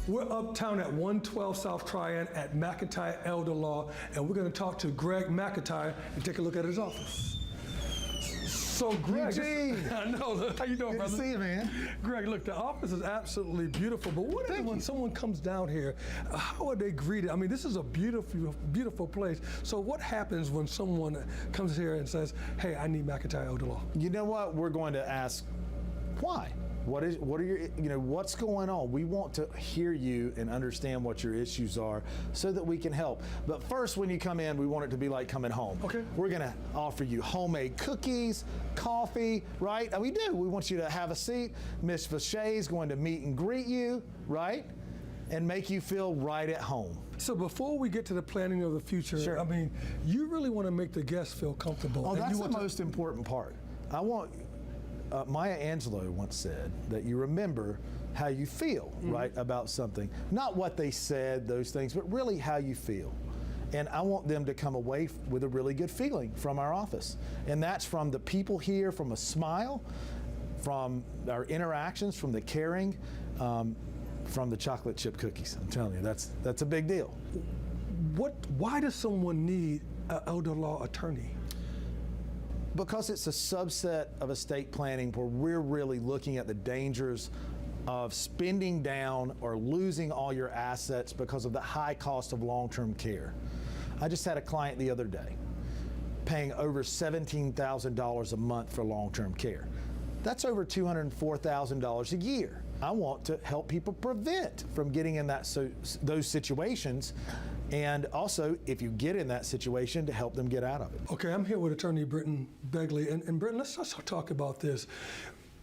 We're uptown at 112 South Tryon at McIntyre Elder Law, and we're going to talk to Greg McIntyre and take a look at his office. So Greg, Eugene. I know. How you doing, brother? Good to see you, man. Greg, look, the office is absolutely beautiful. But what is when someone comes down here? How are they greeted? I mean, this is a beautiful, beautiful place. So what happens when someone comes here and says, "Hey, I need McIntyre Elder Law"? You know what? We're going to ask why. What are your, what's going on? We want to hear you and understand what your issues are so that we can help. But first, when you come in, we want it to be like coming home. Okay. We're going to offer you homemade cookies, coffee, right? And we do. We want you to have a seat. Miss Fachet is going to meet and greet you, right? And make you feel right at home. So before we get to the planning of the future, Sure. I mean, you really want to make the guests feel comfortable. Oh, and that's you the want most important part. I want, Maya Angelou once said that you remember how you feel, right, about something. Not what they said, those things, but really how you feel. And I want them to come away with a really good feeling from our office. And that's from the people here, from a smile, from our interactions, from the caring, from the chocolate chip cookies. I'm telling you, that's a big deal. Why does someone need an elder law attorney? Because it's a subset of estate planning where we're really looking at the dangers of spending down or losing all your assets because of the high cost of long-term care. I just had a client the other day paying over $17,000 a month for long-term care. That's over $204,000 a year. I want to help people prevent from getting in those situations, and also, if you get in that situation, to help them get out of it. Okay, I'm here with attorney Brenton Begley, and Brenton, let's also talk about this.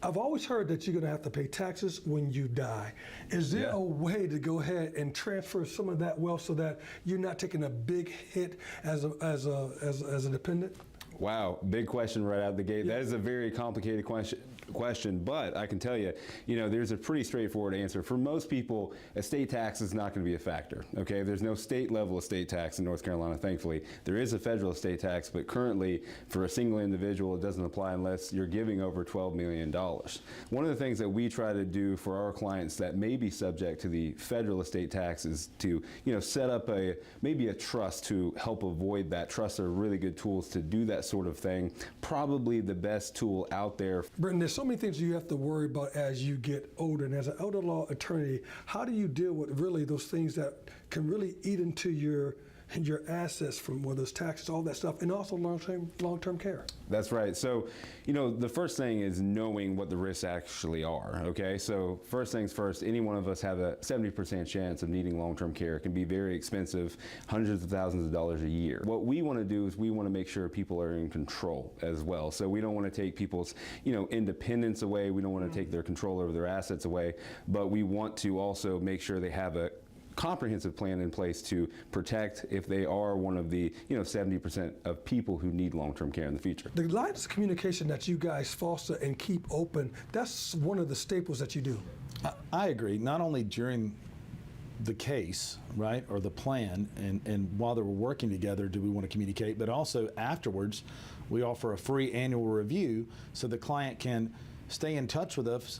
I've always heard that you're going to have to pay taxes when you die. Is there a way to go ahead and transfer some of that wealth so that you're not taking a big hit as a dependent? Wow, big question right out the gate. That is a very complicated question, but I can tell you, there's a pretty straightforward answer. For most people, estate tax is not going to be a factor, okay? There's no state level estate tax in North Carolina, thankfully. There is a federal estate tax, but currently, for a single individual, it doesn't apply unless you're giving over $12 million. One of the things that we try to do for our clients that may be subject to the federal estate tax is to, set up maybe a trust to help avoid that. Trusts are really good tools to do that sort of thing. Probably the best tool out there. Brenton, there's so many things you have to worry about as you get older, and as an elder law attorney, how do you deal with really those things that can really eat into your assets, from whether it's taxes, all that stuff, and also long-term care? That's right. So, the first thing is knowing what the risks actually are, okay? So first things first, any one of us have a 70% chance of needing long-term care. It can be very expensive, hundreds of thousands of dollars a year. What we want to do is we want to make sure people are in control as well. So we don't want to take people's, independence away. We don't want to take their control over their assets away, but we want to also make sure they have a comprehensive plan in place to protect if they are one of the 70% of people who need long-term care in the future. The lines of communication that you guys foster and keep open, that's one of the staples that you do. I agree. Not only during the case, right, or the plan, and while they were working together do we want to communicate, but also afterwards we offer a free annual review so the client can stay in touch with us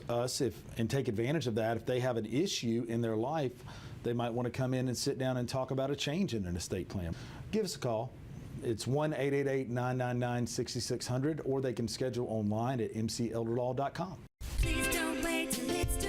and take advantage of that. If they have an issue in their life, they might want to come in and sit down and talk about a change in an estate plan. Give us a call. It's 1-888-999-6600, or they can schedule online at mcelderlaw.com. Please don't wait till it's too